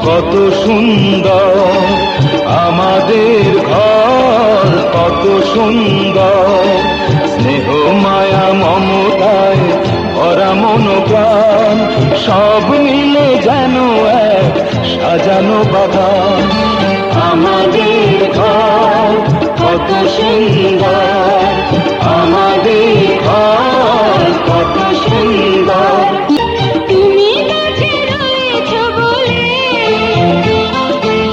কত সুন্দর আমাদের ঘর, কত সুন্দর স্নেহ মায়া মমতায় ভরা মন প্রাণ, সব মিলে যেন এক সাজানো বাগান। আমাদের ঘর কত সুন্দর, আমাদের ঘর কত সুন্দর।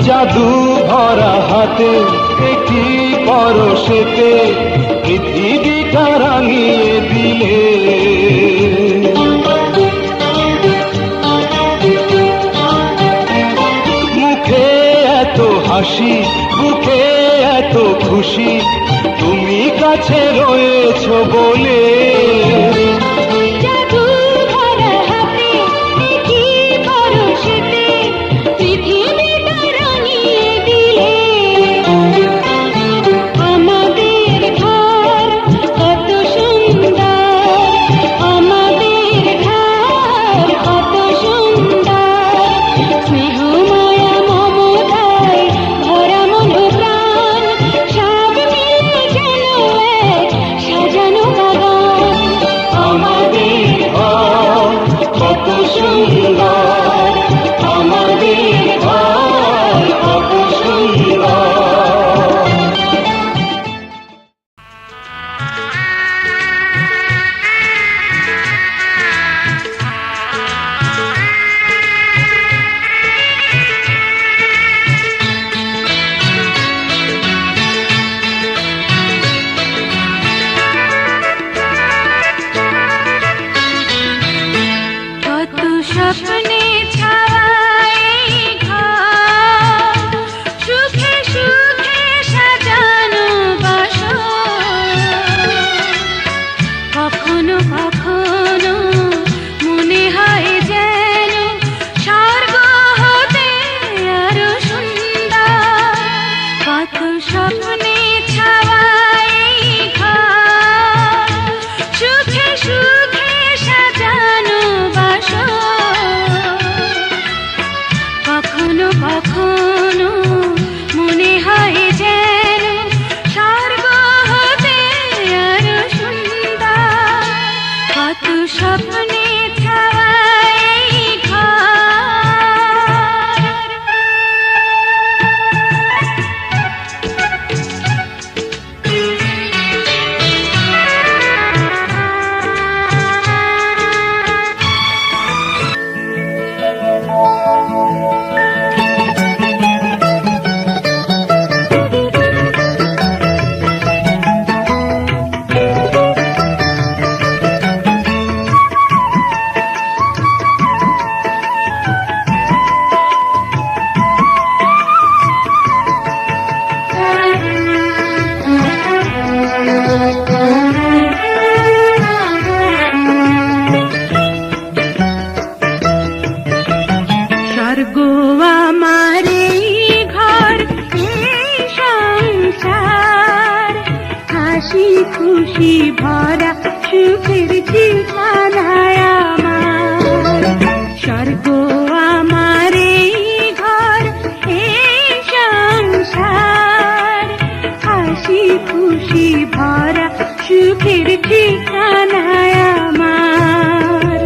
জাদু ভরা হাতে একটি পরশেতে পৃথিবীটা রাঙিয়ে দিলে। মুখে এত হাসি, বুকে এত খুশি, তুমি কাছে রয়েছ বলে। খুশি ভরা সুখের ঠিকানায় আমার, স্বর্গ আমার এই ঘর, এই সংসার। হাসি খুশি ভরা সুখের ঠিকানায় আমার।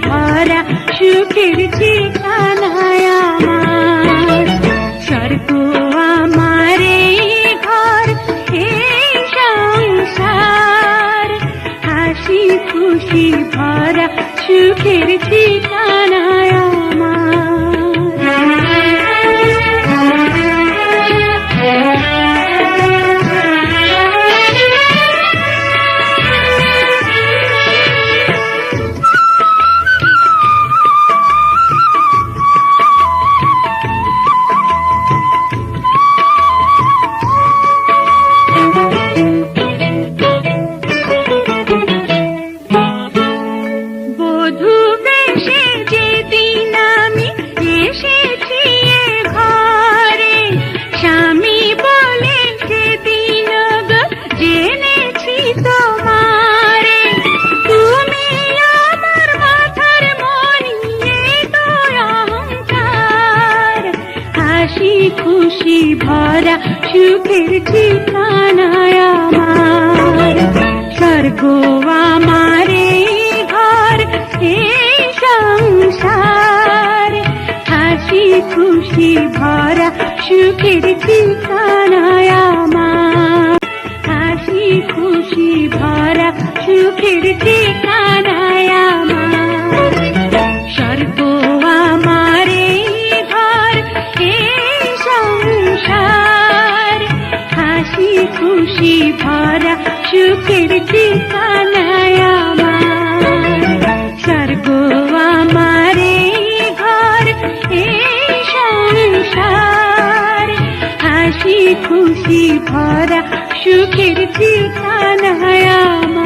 ভরা সুখের ঠিকানায় আমার। স্বর্গ আমার এই ঘর, এই সংসার, হাসি খুশি ভরা সুখের ঠিকানায় খুশি ভরা সুখের ঠিকানায় আমার। স্বর্গ আমার এই ঘর, এই সংসার, হাসি খুশি ভরা সুখের ঠিকানায় আমার। হাসি খুশি ভরা সুখের ঠিকানায় আমার। স্বর্গ আমার এই ঘর, এই সংসার, হাসি খুশি ভরা সুখের ঠিকানায় আমার। স্বর্গ আমার এই ঘর, এই সংসার, হাসি খুশি ভরা সুখের ঠিকানায় আমার।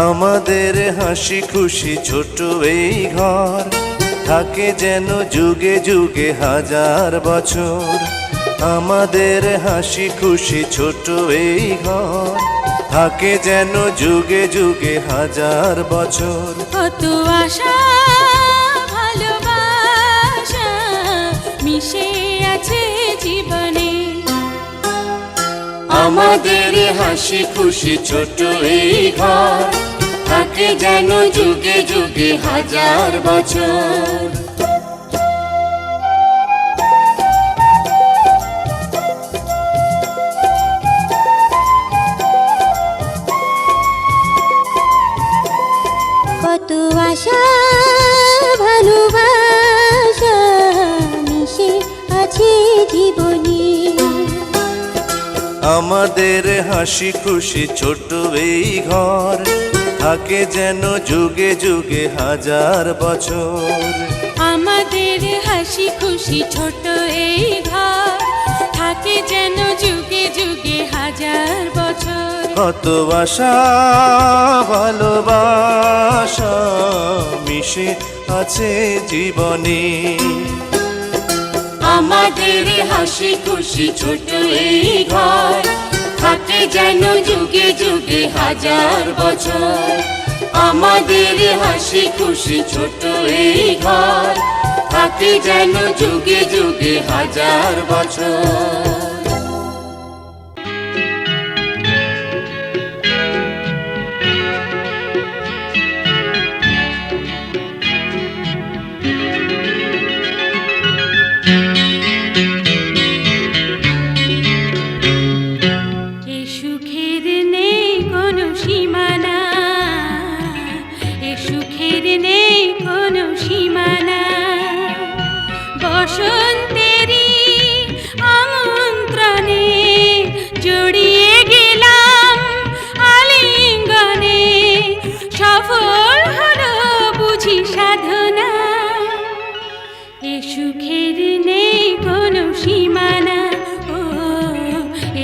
আমাদের হাসি খুশি ছোট এই ঘর, থাকে যেন যুগে যুগে হাজার বছর। আমাদের হাসি খুশি ছোট এই ঘর, থাকে যেন যুগে যুগে হাজার বছর। কত আশা ভালোবাসা মিশে আছে জীবনে। আমাদের হাসি খুশি ছোট এই ঘর, থাকে যেন যুগে যুগে হাজার বছর। কত আশা ভালোবাসা মিশে আছে জীবনে। আমাদের হাসি খুশি ছোট এই ঘর, থাকে যেন যুগে যুগে হাজার বছর। আমাদের হাসি খুশি ছোট এই ঘর, থাকে যেন যুগে যুগে হাজার বছর। কত আশা ভালোবাসা মিশে আছে জীবনে। আমাদের হাসি খুশি ছোট এই ঘর, থাকে যেন যুগে যুগে হাজার বছর। আমাদের হাসি খুশি ছোট এই ঘর, থাকে যেন যুগে যুগে হাজার বছর। বসন্তেরি আমন্ত্রণে জড়িয়ে গেলাম আলিঙ্গনে। সফল হলো বুঝি সাধনা, এ সুখের নেই কোনো সীমানা। ও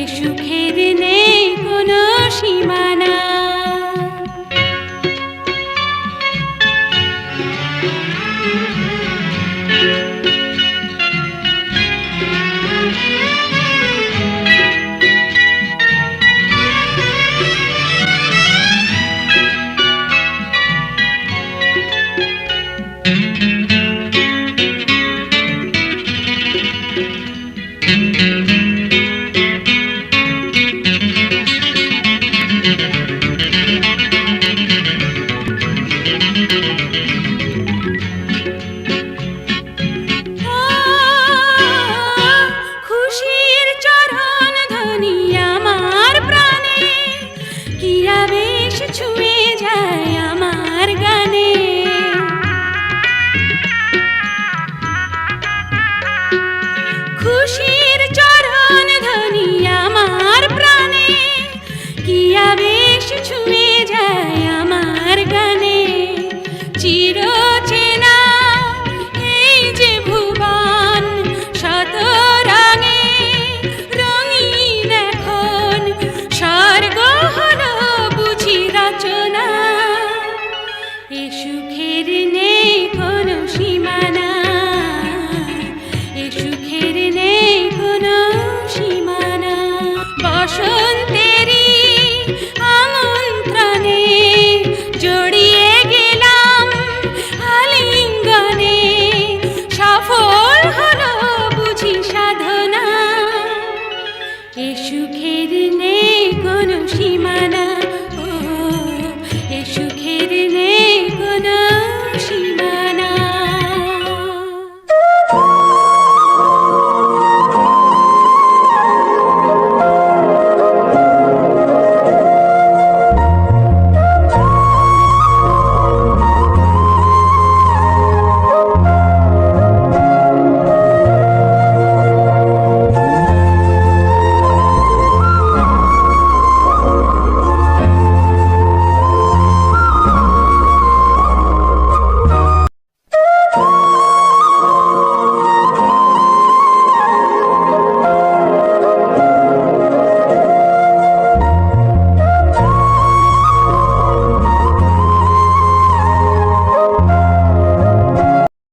এ সুখের নেই কোনো সীমানা।